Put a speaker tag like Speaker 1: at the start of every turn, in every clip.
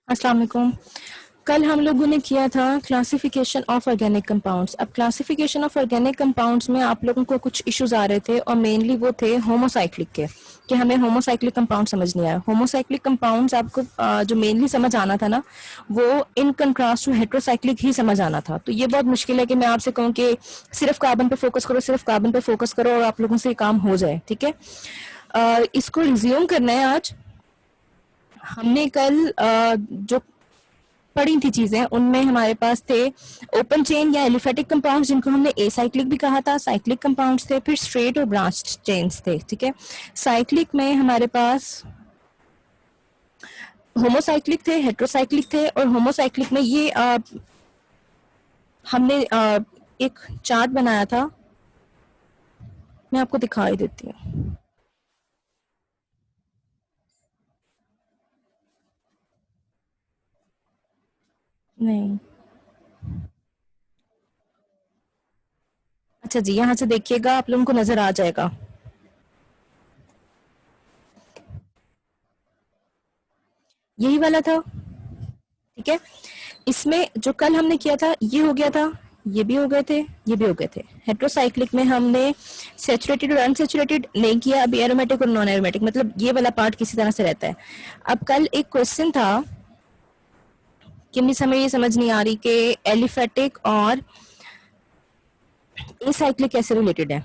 Speaker 1: अस्सलाम वालेकुम। कल हम लोगों ने किया था क्लासिफिकेशन ऑफ ऑर्गेनिक कंपाउंड्स। अब क्लासिफिकेशन ऑफ ऑर्गेनिक कंपाउंड्स में आप लोगों को कुछ इश्यूज आ रहे थे और मेनली वो थे होमोसाइक्लिक के, कि हमें होमोसाइक्लिक कंपाउंड समझ नहीं आया। होमोसाइक्लिक कंपाउंड्स आपको जो मेनली समझ आना था ना, वो इन कंट्रास्ट टू हेट्रोसाइक्लिक ही समझ आना था। तो ये बहुत मुश्किल है कि मैं आपसे कहूँ कि सिर्फ कार्बन पे फोकस करो, सिर्फ कार्बन पे फोकस करो और आप लोगों से ये काम हो जाए। ठीक है, इसको रिज्यूम करना है आज। हमने कल जो पड़ी थी चीजें, उनमें हमारे पास थे ओपन चेन या एलिफेटिक कंपाउंड्स, जिनको हमने एसाइक्लिक भी कहा था। साइक्लिक कंपाउंड्स थे, फिर स्ट्रेट और ब्रांच चेन्स थे। ठीक है, साइक्लिक में हमारे पास होमोसाइक्लिक थे, हेट्रोसाइक्लिक थे, और होमोसाइक्लिक में ये हमने एक चार्ट बनाया था, मैं आपको दिखाई देती हूँ। नहीं, अच्छा जी, यहाँ से देखिएगा, आप लोगों को नजर आ जाएगा। यही वाला था। ठीक है, इसमें जो कल हमने किया था ये हो गया था, ये भी हो गए थे, ये भी हो गए थे। हेट्रोसाइक्लिक में हमने सैचुरेटेड और अनसैचुरेटेड नहीं किया। अभी एरोमेटिक और नॉन एरोमेटिक, मतलब ये वाला पार्ट किसी तरह से रहता है। अब कल एक क्वेश्चन था कि मिस हमें ये समझ नहीं आ रही कि एलिफेटिक और एसाइक्लिक कैसे रिलेटेड है।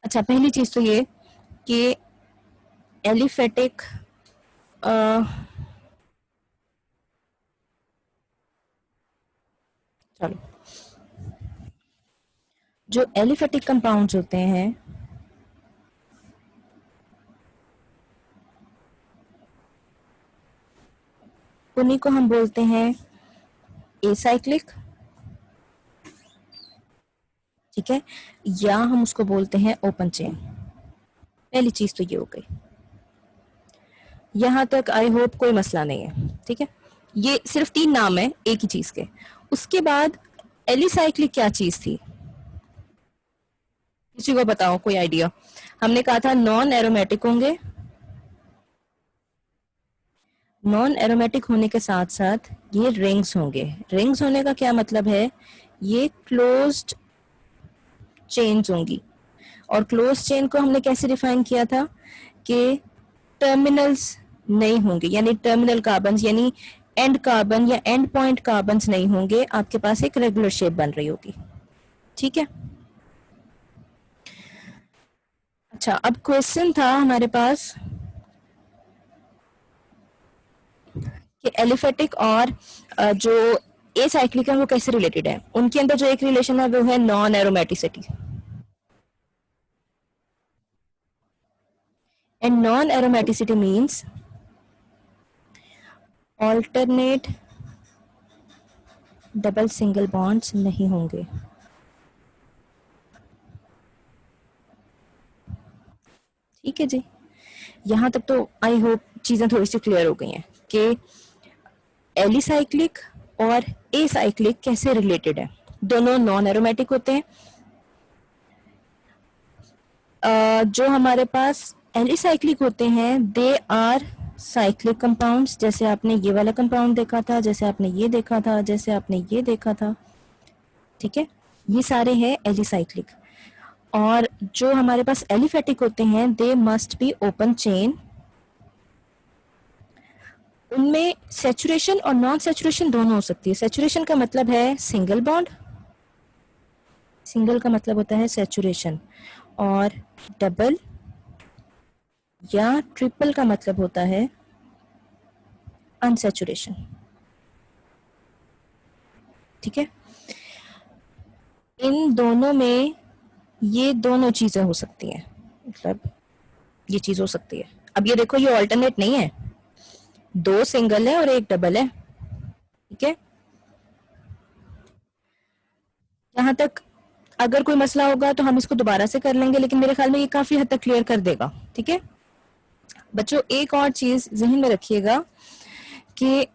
Speaker 1: अच्छा, पहली चीज तो ये कि एलिफेटिक चलो, जो एलिफेटिक कंपाउंड्स होते हैं उन्हीं को हम बोलते हैं एसाइक्लिक। ठीक है, या हम उसको बोलते हैं ओपन चेन। पहली चीज तो ये हो गई, यहां तक आई होप कोई मसला नहीं है। ठीक है, ये सिर्फ 3 नाम है एक ही चीज के। उसके बाद एलिसाइक्लिक क्या चीज थी, किसी को बताओ, कोई आइडिया? हमने कहा था नॉन एरोमेटिक होंगे। नॉन एरोमेटिक होने के साथ साथ ये रिंग्स होंगे। रिंग्स होने का क्या मतलब है, ये क्लोज्ड चेन्स होंगी। और क्लोज चेन को हमने कैसे डिफाइन किया था कि टर्मिनल्स नहीं होंगे, यानी टर्मिनल कार्बन, यानी एंड कार्बन या एंड पॉइंट कार्बन नहीं होंगे, आपके पास एक रेगुलर शेप बन रही होगी। ठीक है, अच्छा, अब क्वेश्चन था हमारे पास कि एलिफेटिक और जो ए साइक्लिक है वो कैसे रिलेटेड है। उनके अंदर जो एक रिलेशन है वो है non aromaticity. And non aromaticity means alternate double single bonds नहीं होंगे। ठीक है जी, यहां तक तो आई होप चीजें थोड़ी सी क्लियर हो गई हैं कि एलिसाइक्लिक और एसाइक्लिक कैसे रिलेटेड है। दोनों नॉन एरोमेटिक होते हैं। जो हमारे पास एलिसाइक्लिक होते हैं दे आर साइक्लिक कंपाउंड्स, जैसे आपने ये वाला कंपाउंड देखा था, जैसे आपने ये देखा था, जैसे आपने ये देखा था। ठीक है, ये सारे हैं एलिसाइक्लिक। और जो हमारे पास एलिफेटिक होते हैं they must be open chain. उनमें सैचुरेशन और नॉन सैचुरेशन दोनों हो सकती है। सैचुरेशन का मतलब है सिंगल बॉन्ड, सिंगल का मतलब होता है सैचुरेशन, और डबल या ट्रिपल का मतलब होता है अनसैचुरेशन। ठीक है, इन दोनों में ये दोनों चीजें हो सकती हैं, मतलब ये चीज हो सकती है। अब ये देखो, ये ऑल्टरनेट नहीं है, 2 सिंगल है और 1 डबल है। ठीक है, यहाँ तक अगर कोई मसला होगा तो हम इसको दोबारा से कर लेंगे, लेकिन मेरे ख्याल में ये काफी हद तक क्लियर कर देगा। ठीक है बच्चों, एक और चीज जहन में रखिएगा कि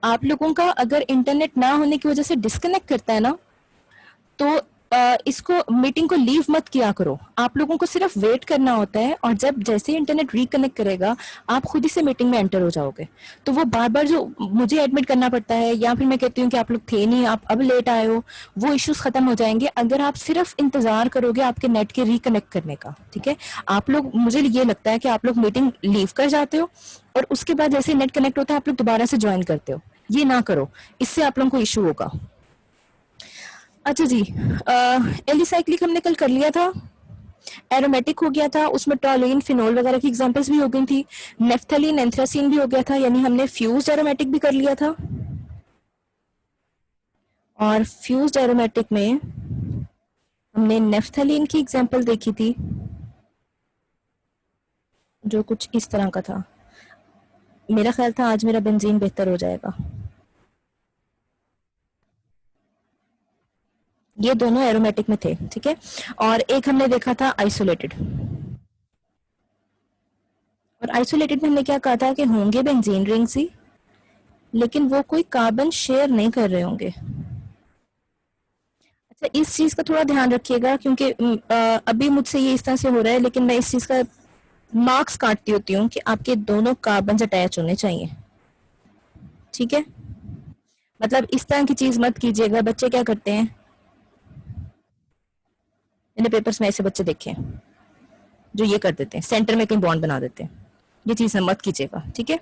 Speaker 1: आप लोगों का अगर इंटरनेट ना होने की वजह से डिस्कनेक्ट करता है ना, तो इसको मीटिंग को लीव मत किया करो, आप लोगों को सिर्फ वेट करना होता है और जब जैसे ही इंटरनेट रिकनेक्ट करेगा आप खुद ही से मीटिंग में एंटर हो जाओगे। तो वो बार बार जो मुझे एडमिट करना पड़ता है या फिर मैं कहती हूँ कि आप लोग थे नहीं, आप अब लेट आए हो, वो इश्यूज खत्म हो जाएंगे अगर आप सिर्फ इंतजार करोगे आपके नेट के रिकनेक्ट करने का। ठीक है, आप लोग, मुझे ये लगता है कि आप लोग मीटिंग लीव कर जाते हो और उसके बाद जैसे नेट कनेक्ट होता है आप लोग दोबारा से ज्वाइन करते हो। ये ना करो, इससे आप लोगों को इशू होगा। अच्छा जी, एलिसाइक्लिक हमने कल कर लिया था, एरोमेटिक हो गया था, उसमें टॉलिन फिनोल वगैरह की एग्जांपल्स भी हो गई थी, नेफ्थलीन एंथ्रासीन भी हो गया था, यानी हमने फ्यूज्ड एरोमेटिक भी कर लिया था। और फ्यूज्ड एरोमेटिक में हमने नेफ्थलीन की एग्जांपल देखी थी जो कुछ इस तरह का था। मेरा ख्याल था आज मेरा बेंजीन बेहतर हो जाएगा। ये दोनों एरोमेटिक में थे, ठीक है। और एक हमने देखा था आइसोलेटेड, और आइसोलेटेड में हमने क्या कहा था कि होंगे बेंजीन रिंग्स ही, लेकिन वो कोई कार्बन शेयर नहीं कर रहे होंगे। अच्छा, इस चीज का थोड़ा ध्यान रखिएगा क्योंकि अभी मुझसे ये इस तरह से हो रहा है, लेकिन मैं इस चीज का मार्क्स काटती होती हूँ कि आपके दोनों कार्बन अटैच होने चाहिए। ठीक है, मतलब इस तरह की चीज मत कीजिएगा। बच्चे क्या करते हैं, मैंने पेपर्स में ऐसे बच्चे देखे हैं जो ये कर देते हैं, सेंटर में कहीं बॉन्ड बना देते हैं। ये चीज मत कीजिएगा, ठीक है।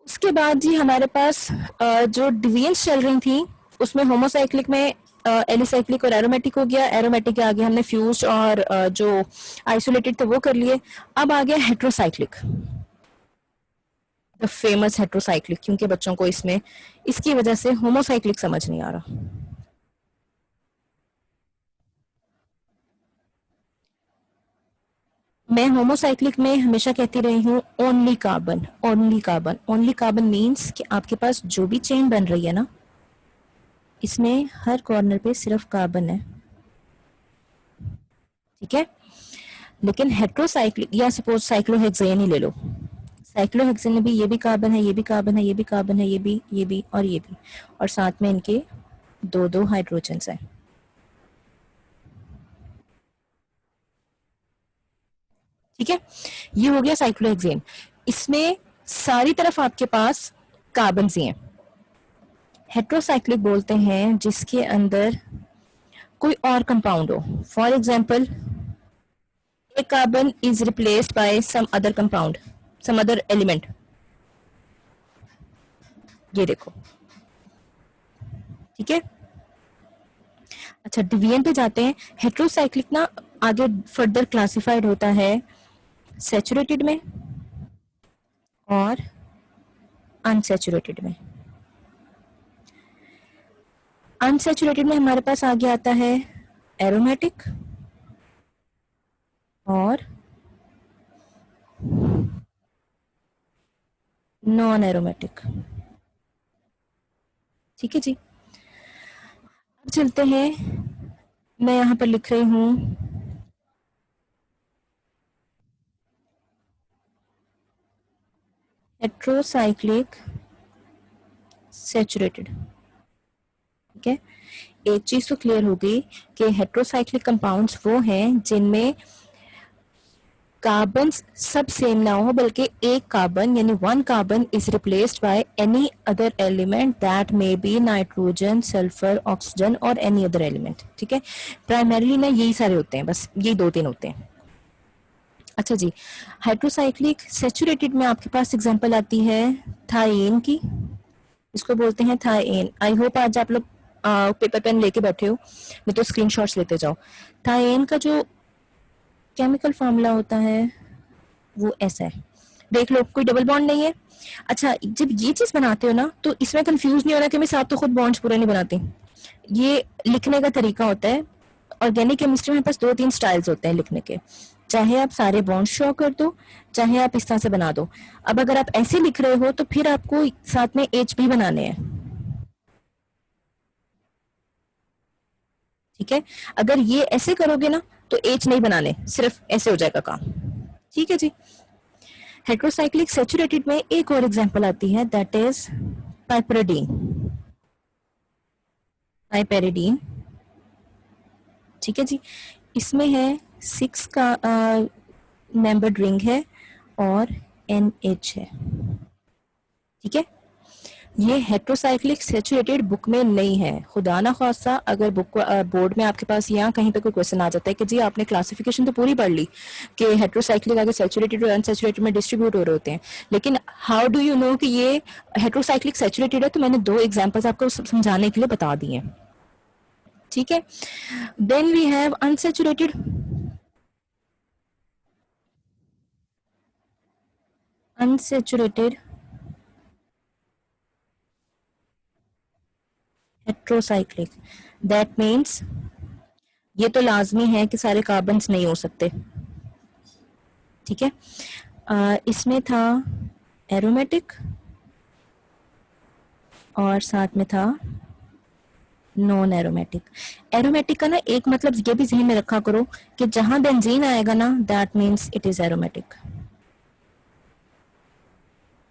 Speaker 1: उसके बाद जी हमारे पास जो डिवीजन्स चल रही थी उसमें होमोसाइक्लिक में एलिसाइक्लिक और एरोमेटिक हो गया। एरोमेटिक के आगे हमने फ्यूज्ड और जो आइसोलेटेड थे वो कर लिए। अब आ गया हेट्रोसाइक्लिक, द फेमस हेट्रोसाइक्लिक, क्योंकि बच्चों को इसमें इसकी वजह से होमोसाइक्लिक समझ नहीं आ रहा। मैं होमोसाइक्लिक में हमेशा कहती रही हूँ only carbon, only carbon. Only carbon means कि आपके पास जो भी चेन बन रही है ना, इसमें हर कॉर्नर पे सिर्फ कार्बन है, ठीक है। लेकिन हेट्रोसाइक्लिक, या सपोज साइक्लोहेक्सेन ही ले लो, साइक्लोहेक्सेन में भी ये भी कार्बन है, ये भी कार्बन है, ये भी कार्बन है, ये भी और ये भी, और साथ में इनके दो दो हाइड्रोजन्स हैं। ठीक है, ये हो गया साइक्लोहेक्सेन। इसमें सारी तरफ आपके पास कार्बन ही हैं। हेट्रोसाइक्लिक बोलते हैं जिसके अंदर कोई और कंपाउंड हो। फॉर एग्जाम्पल, एक carbon is replaced by some other compound, some other element. ये देखो, ठीक है। अच्छा, डिवीजन पे जाते हैं। हेट्रोसाइक्लिक ना आगे फर्दर क्लासिफाइड होता है सैचुरेटेड में और अनसैचुरेटेड में। अनसैचुरेटेड में हमारे पास आगे आता है एरोमेटिक और नॉन एरोमेटिक। ठीक है जी, अब चलते हैं। मैं यहां पर लिख रही हूं हेट्रोसाइक्लिक सैचुरेटेड। ठीक है, एक चीज तो क्लियर हो गई कि हेट्रोसाइक्लिक कंपाउंड्स वो हैं जिनमें कार्बन सब सेम ना हो, बल्कि एक कार्बन यानी one carbon is replaced by any other element that may be nitrogen, sulphur, oxygen और एनी अदर एलिमेंट। ठीक है, प्राइमरीली ना यही सारे होते हैं, बस यही दो तीन होते हैं। अच्छा जी, हाइड्रोसाइक्लिक सैचुरेटेड में आपके पास एग्जांपल आती है थाइन की, इसको बोलते हैं थाइन। आई होप आज आप लोग पेपर पेन लेके बैठे हो, नहीं तो स्क्रीनशॉट्स लेते जाओ। थाइन का जो केमिकल फार्मूला होता है वो ऐसा है, देख लो, कोई डबल बॉन्ड नहीं है। अच्छा, जब ये चीज बनाते हो ना तो इसमें कंफ्यूज नहीं होना कि मैं साथ तो खुद बॉन्ड्स पूरे नहीं बनाती। ये लिखने का तरीका होता है। ऑर्गेनिक केमिस्ट्री में बस दो तीन स्टाइल्स होते हैं लिखने के, चाहे आप सारे बॉन्ड शो कर दो, चाहे आप इस तरह से बना दो। अब अगर आप ऐसे लिख रहे हो तो फिर आपको साथ में एच भी बनाने हैं। ठीक है, अगर ये ऐसे करोगे ना तो एच नहीं बनाने, सिर्फ ऐसे हो जाएगा काम। ठीक है जी। हेट्रोसाइक्लिक सैचुरेटेड में एक और एग्जांपल आती है, दैट इज पाइपराडीन। पाइपेरिडीन, ठीक है जी। इसमें है 6 का मेंबर्ड रिंग है और NH है, ठीक है। ये हेट्रोसाइक्लिक सैचुरेटेड बुक में नहीं है। खुदा ना खास्ता अगर बुक बोर्ड में आपके पास यहाँ कहीं पे कोई क्वेश्चन आ जाता है कि जी आपने क्लासिफिकेशन तो पूरी पढ़ ली कि हेट्रोसाइक्लिक आगे सैचुरेटेड और अनसैचुरेटेड में डिस्ट्रीब्यूट हो रहे होते हैं, लेकिन हाउ डू यू नो कि ये हेट्रोसाइक्लिक सैचुरेटेड है? तो मैंने 2 एग्जांपल्स आपको समझाने के लिए बता दिए, ठीक है। Then we have unsaturated, unsaturated heterocyclic, that means ये तो लाजमी है कि सारे कार्बन्स नहीं हो सकते, ठीक है। इसमें था एरोमेटिक और साथ में था नॉन एरोमेटिक। एरोमेटिक का ना एक मतलब ये भी ध्यान में रखा करो कि जहां बेंजीन आएगा ना that means it is aromatic,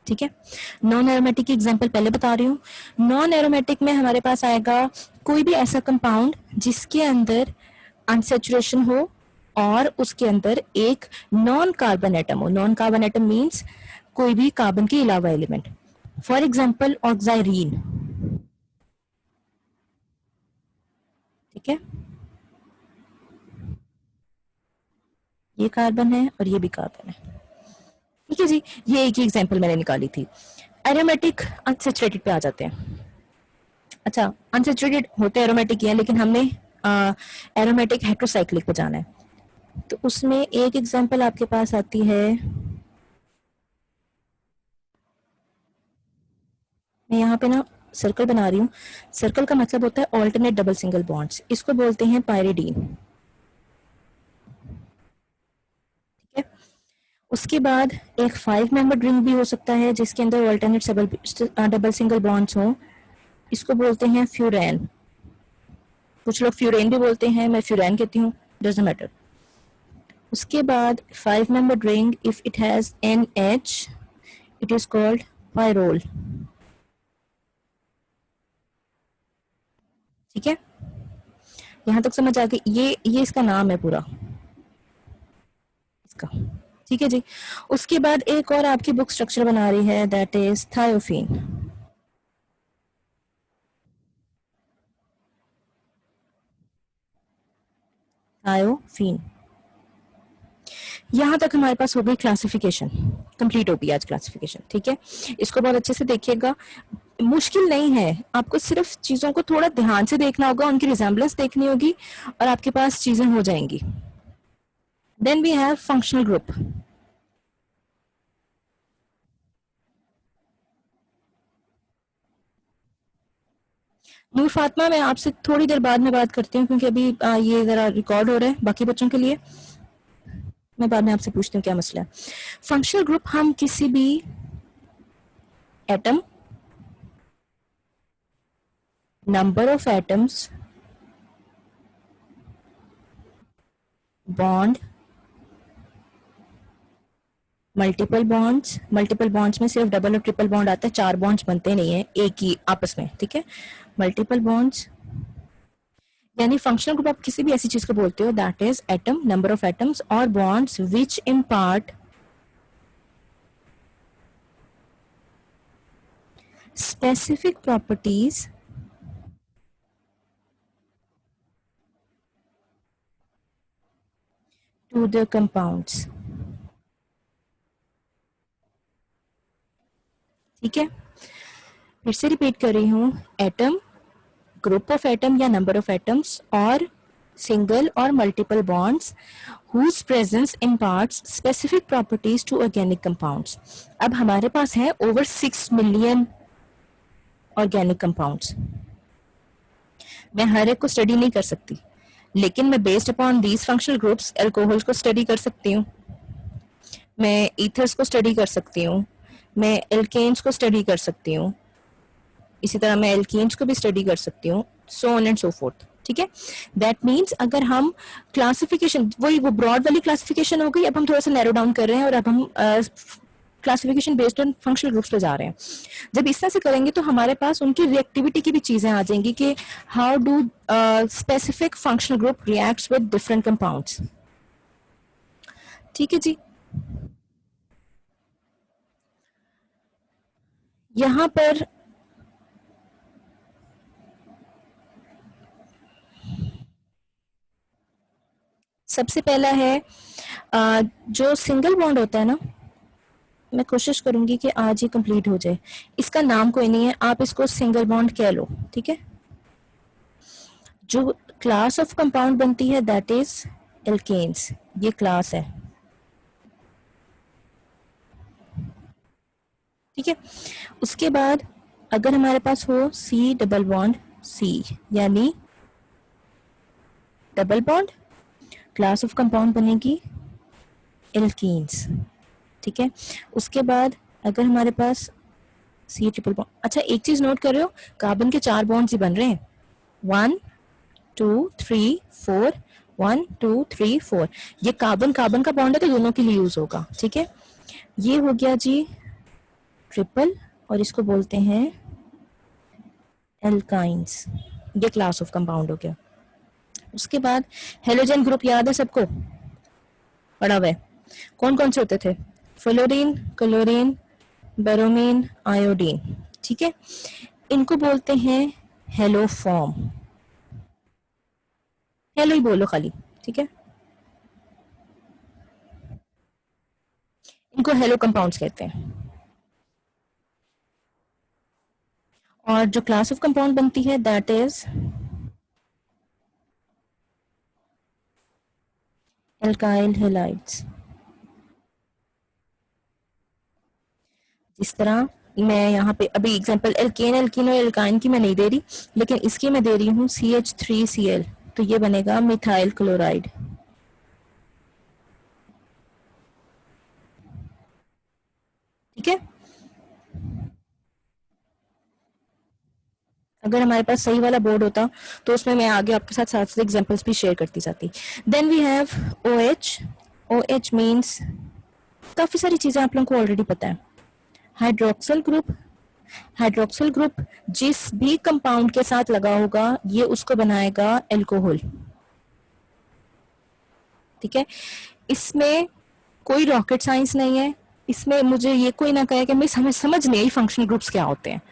Speaker 1: ठीक है। नॉन एरोमेटिक की एग्जांपल पहले बता रही हूँ। नॉन एरोमेटिक में हमारे पास आएगा कोई भी ऐसा कंपाउंड जिसके अंदर अनसेचुरेशन हो और उसके अंदर एक नॉन कार्बन एटम हो। नॉन कार्बन एटम मीन्स कोई भी कार्बन के अलावा एलिमेंट, फॉर एग्जाम्पल ऑक्साइरीन, ठीक है। ये कार्बन है और ये भी कार्बन है, ठीक है जी। ये एक ही एग्जाम्पल मैंने निकाली थी। एरोमेटिक अनसेचुरेटेड पे आ जाते हैं। अच्छा, अनसेचुरेटेड होते एरोमेटिक ही है, लेकिन हमने एरोमेटिक हेट्रोसाइक्लिक पे जाना है, तो उसमें एक एग्जांपल आपके पास आती है, मैं यहाँ पे ना सर्कल बना रही हूँ। सर्कल का मतलब होता है ऑल्टरनेट डबल सिंगल बॉन्ड्स, इसको बोलते हैं पायरिडीन, ठीक है। उसके बाद एक 5 मेंबर रिंग भी हो सकता है जिसके अंदर ऑल्टरनेट डबल सिंगल बॉन्ड्स हो, इसको बोलते हैं फ्यूरेन। कुछ लोग फ्यूरेन भी बोलते हैं, मैं फ्यूरेन कहती हूँ, डजंट मैटर। उसके बाद 5 member ring, if it has NH it is called pyrrole, ठीक है। यहां तक समझ आ गई? ये इसका नाम है पूरा इसका, ठीक है जी। उसके बाद एक और आपकी बुक स्ट्रक्चर बना रही है, दैट इज थायोफीन, थायोफीन। यहां तक हमारे पास हो गई क्लासिफिकेशन, कंप्लीट होगी आज क्लासिफिकेशन, ठीक है। इसको बहुत अच्छे से देखिएगा, मुश्किल नहीं है, आपको सिर्फ चीजों को थोड़ा ध्यान से देखना होगा, उनकी रिजेम्बलेंस देखनी होगी और आपके पास चीजें हो जाएंगी। Then we have functional group. Noor Fatima, मैं आपसे थोड़ी देर बाद में बात करती हूँ क्योंकि अभी ये जरा रिकॉर्ड हो रहा है बाकी बच्चों के लिए, मैं बाद में आपसे पूछती हूँ क्या मसला है। फंक्शनल ग्रुप हम किसी भी atom, number of atoms, bond, multiple bonds में सिर्फ डबल और ट्रिपल बॉन्ड आता है, 4 बॉन्ड्स बनते नहीं है एक ही आपस में, ठीक है। मल्टीपल बॉन्ड्स यानी फंक्शनल ग्रुप आप किसी भी ऐसी चीज को बोलते हो that is atom, number of atoms और bonds which impart specific properties to the compounds, ठीक है। फिर से रिपीट कर रही हूँ, एटम, ग्रुप ऑफ एटम या नंबर ऑफ एटम्स और सिंगल और multiple bonds whose presence imparts specific properties to organic compounds। अब हमारे पास है ओवर 6 मिलियन ऑर्गेनिक कंपाउंड्स, मैं हर एक को स्टडी नहीं कर सकती, लेकिन मैं based upon these functional groups alcohol को स्टडी कर सकती हूँ, मैं ईथर्स को स्टडी कर सकती हूँ, मैं एल्केन्स को स्टडी कर सकती हूँ, इसी तरह मैं एल्कीन्स को भी स्टडी कर सकती हूँ, so on and so fourth, ठीक है। दैट मीन्स अगर हम क्लासिफिकेशन, वही वो ब्रॉड वाली क्लासिफिकेशन हो गई, अब हम थोड़ा सा नैरो डाउन कर रहे हैं और अब हम classification based on functional groups पे जा रहे हैं। जब इस तरह से करेंगे तो हमारे पास उनकी रिएक्टिविटी की भी चीजें आ जाएंगी कि how do specific functional group reacts with different compounds. ठीक है जी। यहां पर सबसे पहला है जो सिंगल बॉन्ड होता है ना, मैं कोशिश करूंगी कि आज ही कंप्लीट हो जाए। इसका नाम कोई नहीं है, आप इसको सिंगल बॉन्ड कह लो, ठीक है। जो क्लास ऑफ कंपाउंड बनती है दैट इज एल्केन्स, ये क्लास है, ठीक है। उसके बाद अगर हमारे पास हो सी डबल बॉन्ड सी, यानी double bond, class of compound बनेगी एल्कीन्स, ठीक है। उसके बाद अगर हमारे पास सी ट्रिपल बॉन्ड, अच्छा एक चीज नोट कर रहे हो, कार्बन के 4 बॉन्ड्स ही बन रहे हैं, 1 2 3 4, 1 2 3 4, ये कार्बन कार्बन का बॉन्ड है तो दोनों के लिए यूज होगा, ठीक है। ये हो गया जी ट्रिपल, और इसको बोलते हैं एल्काइंस, ये क्लास ऑफ कंपाउंड हो गया। उसके बाद हेलोजन ग्रुप याद है सबको, पढ़ा हुआ है, कौन कौन से होते थे, फ्लोरीन, क्लोरीन, बेरोमीन, आयोडीन, ठीक है। इनको बोलते हैं हेलो फॉर्म, हेलो ही बोलो खाली, ठीक है। इनको हेलो कंपाउंड्स कहते हैं। और जो क्लास ऑफ कंपाउंड बनती है दैट इज एल्काइल हैलाइड्स। जिस तरह मैं यहाँ पे अभी एग्जांपल एल्केन, एल्कीन और एल्काइन की मैं नहीं दे रही, लेकिन इसकी मैं दे रही हूँ CH3Cl, तो ये बनेगा मिथाइल क्लोराइड, ठीक है। अगर हमारे पास सही वाला बोर्ड होता तो उसमें मैं आगे आपके साथ साथ साथ एग्जांपल्स भी शेयर करती जाती। Then we have OH, OH means काफी सारी चीजें आप लोगों को ऑलरेडी पता है। हाइड्रोक्सिल ग्रुप, हाइड्रोक्सिल ग्रुप जिस भी कंपाउंड के साथ लगा होगा ये उसको बनाएगा एल्कोहल, ठीक है। इसमें कोई रॉकेट साइंस नहीं है, इसमें मुझे ये कोई ना कहे कि मैं समझ नहीं आई फंक्शनल ग्रुप्स क्या होते हैं।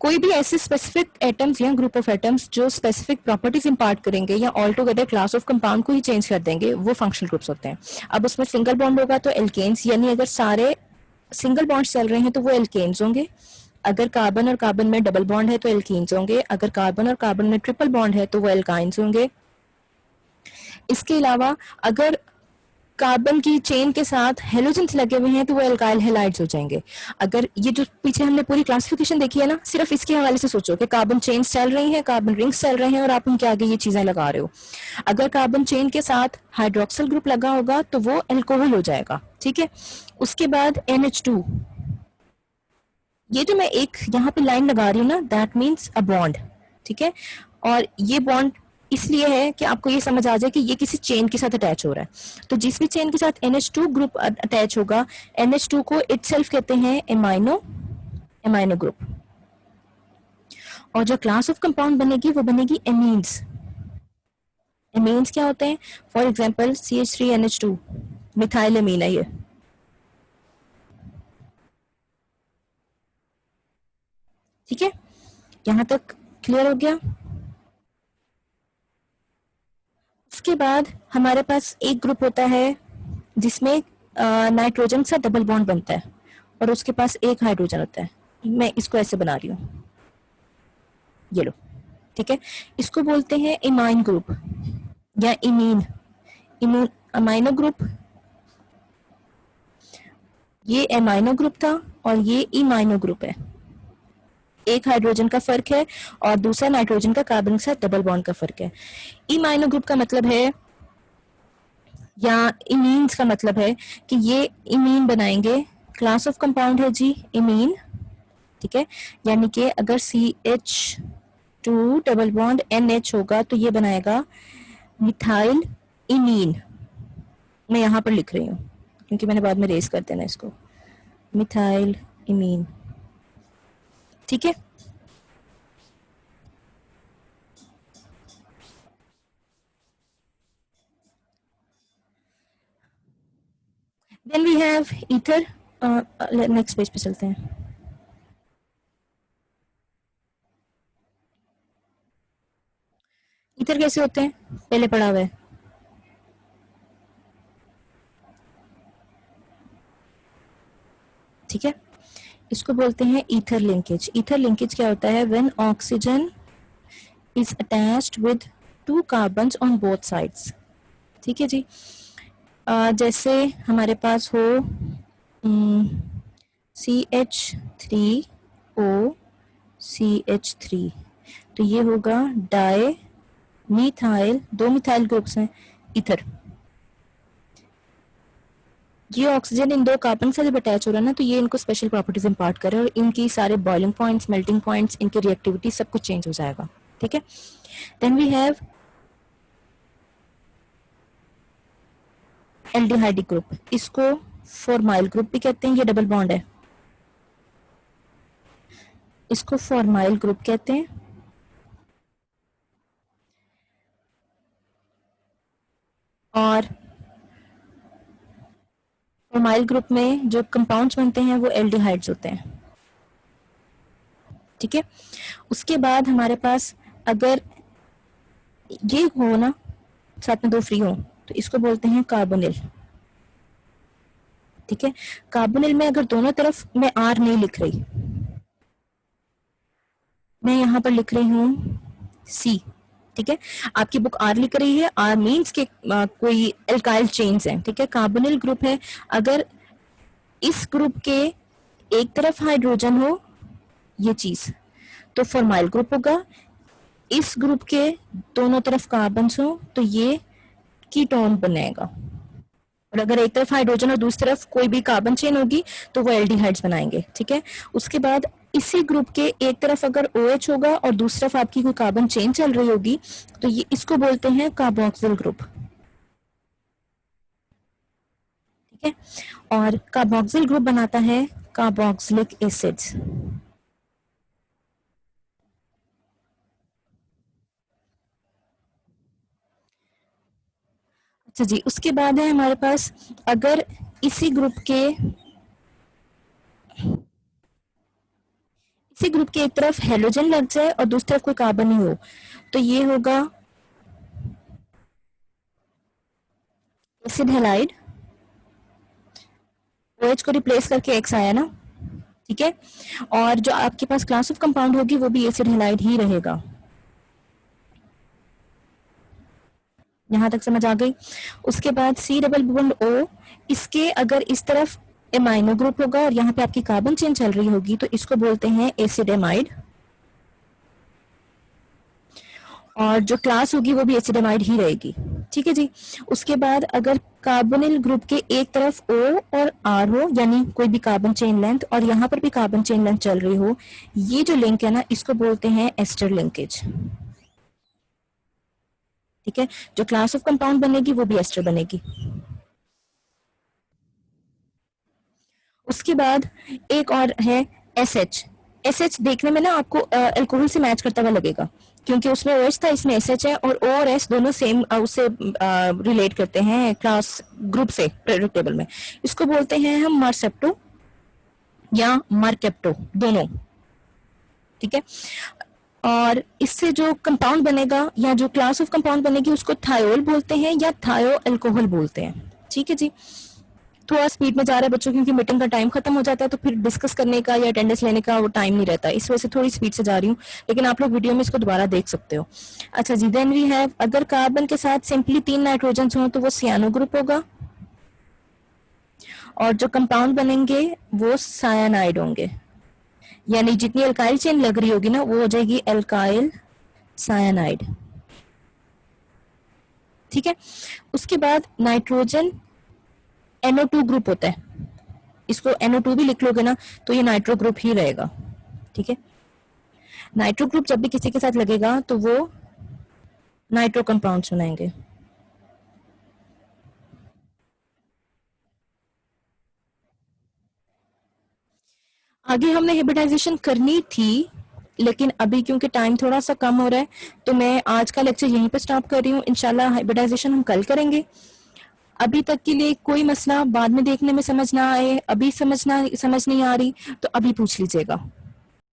Speaker 1: कोई भी ऐसे स्पेसिफिक एटम्स या ग्रुप ऑफ एटम्स जो स्पेसिफिक प्रॉपर्टीज इंपार्ट करेंगे या all together class of compound को ही चेंज कर देंगे, वो फंक्शनल ग्रुप्स होते हैं। अब उसमें सिंगल बॉन्ड होगा तो एल्केन्स, यानी अगर सारे सिंगल बॉन्ड चल रहे हैं तो वो एल्केन्स होंगे। अगर कार्बन और कार्बन में डबल बॉन्ड है तो एल्कीन्स होंगे। अगर कार्बन और कार्बन में ट्रिपल बॉन्ड है तो वो एल्काइंस होंगे। इसके अलावा अगर कार्बन की चेन के साथ हेलोजन्स लगे हुए हैं तो वो एल्काइल हैलाइड्स हो जाएंगे। अगर ये जो पीछे हमने पूरी क्लासिफिकेशन देखी है ना, सिर्फ इसके हवाले से सोचो कि कार्बन चेन्स चल रही हैं, कार्बन रिंग्स चल रहे हैं और आप उनके आगे ये चीजें लगा रहे हो। अगर कार्बन चेन के साथ हाइड्रोक्सिल ग्रुप लगा होगा तो वो एल्कोहल हो जाएगा, ठीक है। उसके बाद NH2, ये जो मैं एक यहाँ पे लाइन लगा रही हूँ ना, दैट मीन्स अ बॉन्ड, ठीक है। और ये बॉन्ड इसलिए है कि आपको ये समझ आ जाए कि ये किसी चेन के साथ अटैच हो रहा है। तो जिस भी चेन के साथ NH2 ग्रुप अटैच होगा, NH2 को इटसेल्फ कहते हैं एमाइनो ग्रुप। और जो क्लास ऑफ कंपाउंड बनेगी वो बनेगी एमीन्स। एमीन्स क्या होते हैं, for example CH3NH2 methyl amine है ये, ठीक है। यहां तक क्लियर हो गया। उसके बाद हमारे पास एक ग्रुप होता है जिसमें नाइट्रोजन से डबल बॉन्ड बनता है और उसके पास एक हाइड्रोजन होता है। मैं इसको ऐसे बना रही हूँ, ये लो, ठीक है। इसको बोलते हैं इमाइन ग्रुप या इमीन, इमीन अमाइनो ग्रुप। ये एमाइनो ग्रुप था और ये इमाइनो ग्रुप है। एक हाइड्रोजन का फर्क है और दूसरा नाइट्रोजन का कार्बन के साथ डबल बॉन्ड का फर्क है। इमाइनो ग्रुप का मतलब है, या इमीन्स का मतलब है कि ये इमीन बनाएंगे। क्लास ऑफ कंपाउंड है जी इमीन, ठीक है। यानी कि अगर CH2 डबल बॉन्ड NH होगा तो ये बनाएगा मिथाइल इमीन। मैं यहाँ पर लिख रही हूँ क्योंकि मैंने बाद में रेस कर देना इसको, मिथाइल इमीन। ठीक है, then we have ether. Next page पे चलते हैं। ईथर कैसे होते हैं, पहले पढ़ा हुआ है। ठीक है, इसको बोलते हैं ईथर लिंकेज। ईथर लिंकेज क्या होता है, when oxygen is attached with 2 carbons on both sides. ठीक है जी, जैसे हमारे पास हो CH3O तो ये होगा डाई मिथाइल, 2 मिथाइल ग्रुप्स हैं, ईथर। ये ऑक्सीजन इन 2 कार्बन से जब अटैच हो रहा है ना, तो ये इनको स्पेशल प्रॉपर्टीज इंपार्ट कर रहा है और इनकी सारे बॉइलिंग पॉइंट्स, मेल्टिंग पॉइंट्स, इनकी रिएक्टिविटी सब कुछ चेंज हो जाएगा। ठीक है, then we have aldehyde group, इसको फॉर्माइल ग्रुप भी कहते हैं, ये डबल बॉन्ड है, इसको फॉर्माइल ग्रुप कहते हैं। और फॉर्माइल ग्रुप में जो कंपाउंड्स बनते हैं वो एल्डिहाइड्स होते हैं। ठीक है, उसके बाद हमारे पास अगर ये हो ना, साथ में 2 फ्री हो, तो इसको बोलते हैं कार्बोनिल। ठीक है, कार्बोनिल में अगर दोनों तरफ मैं आर नहीं लिख रही, मैं यहाँ पर लिख रही हूँ सी। ठीक है, आपकी बुक आर लिख रही है, आर मीन्स के कोई एल्काइल चेन्स हैं। ठीक है, कार्बोनिल ग्रुप है, अगर इस ग्रुप के एक तरफ हाइड्रोजन हो, ये चीज, तो फॉर्माइल ग्रुप होगा। इस ग्रुप के दोनों तरफ कार्बन हो तो ये कीटोन बनेगा। और अगर एक तरफ हाइड्रोजन और दूसरी तरफ कोई भी कार्बन चेन होगी तो वो एल्डिहाइड्स बनाएंगे। ठीक है, उसके बाद इसी ग्रुप के एक तरफ अगर OH होगा और दूसरी तरफ आपकी कोई कार्बन चेन चल रही होगी तो ये इसको बोलते हैं कार्बोक्सिल ग्रुप। ठीक है, और कार्बोक्सिल ग्रुप बनाता है कार्बोक्सिलिक एसिड्स। अच्छा जी, उसके बाद है हमारे पास, अगर इसी ग्रुप के एक तरफ हेलोजन लग जाए और दूसरी तरफ कोई कार्बन नहीं हो तो ये होगा एसिड हैलाइड। OH को रिप्लेस करके X आया ना। ठीक है, और जो आपके पास क्लास ऑफ कंपाउंड होगी वो भी एसिड हैलाइड ही रहेगा। यहां तक समझ आ गई। उसके बाद C डबल बॉन्ड O, इसके अगर इस तरफ एमाइनो ग्रुप होगा और यहाँ पे आपकी कार्बन चेन चल रही होगी तो इसको बोलते हैं एसिड एमाइड, और जो क्लास होगी वो भी एसिड एमाइड ही रहेगी। ठीक है जी, उसके बाद अगर कार्बोनिल ग्रुप के एक तरफ O और R हो, यानी कोई भी कार्बन चेन लेंथ, और यहाँ पर भी कार्बन चेन लेंथ चल रही हो, ये जो लिंक है ना, इसको बोलते हैं एस्टर लिंकेज। ठीक है, जो क्लास ऑफ कंपाउंड बनेगी वो भी एस्टर बनेगी। उसके बाद एक और है SH। SH देखने में ना आपको अल्कोहल से मैच करता हुआ लगेगा, क्योंकि उसमें OH था, इसमें SH है, और O और S दोनों सेम उससे रिलेट करते हैं क्लास ग्रुप से पीरियोडिक टेबल में। इसको बोलते हैं हम मार्सेप्टो या मार्केप्टो, दोनों। ठीक है, और इससे जो कंपाउंड बनेगा या जो क्लास ऑफ कंपाउंड बनेगी उसको थायोल बोलते हैं या थायो अल्कोहल बोलते हैं। ठीक है जी, थोड़ा स्पीड में जा रहा है बच्चों, क्योंकि मीटिंग का टाइम खत्म हो जाता है तो फिर डिस्कस करने का या अटेंडेंस लेने का वो टाइम नहीं रहता, इस वजह से थोड़ी स्पीड से जा रही हूँ, लेकिन आप लोग वीडियो में इसको दोबारा देख सकते हो। अच्छा जी, देन वी हैव, अगर कार्बन के साथ सिंपली 3 नाइट्रोजन हो तो वो सियानो ग्रुप होगा, और जो कंपाउंड बनेंगे वो सायानाइड होंगे, यानी जितनी एल्काइल चेन लग रही होगी ना वो हो जाएगी एल्काइल सायानाइड। ठीक है, उसके बाद नाइट्रोजन NO2 ग्रुप होता है, इसको NO2 भी लिख लोगे ना तो ये नाइट्रो ग्रुप ही रहेगा। ठीक है, नाइट्रो ग्रुप जब भी किसी के साथ लगेगा तो वो नाइट्रो कंपाउंड्स बनाएंगे। आगे हमने हाइब्रिडाइजेशन करनी थी, लेकिन अभी क्योंकि टाइम थोड़ा सा कम हो रहा है तो मैं आज का लेक्चर यहीं पे स्टॉप कर रही हूँ। इंशाल्लाह हाइब्रिडाइजेशन हम कल करेंगे। अभी तक के लिए कोई मसला बाद में देखने में समझ ना आए, अभी समझ नहीं आ रही तो अभी पूछ लीजिएगा।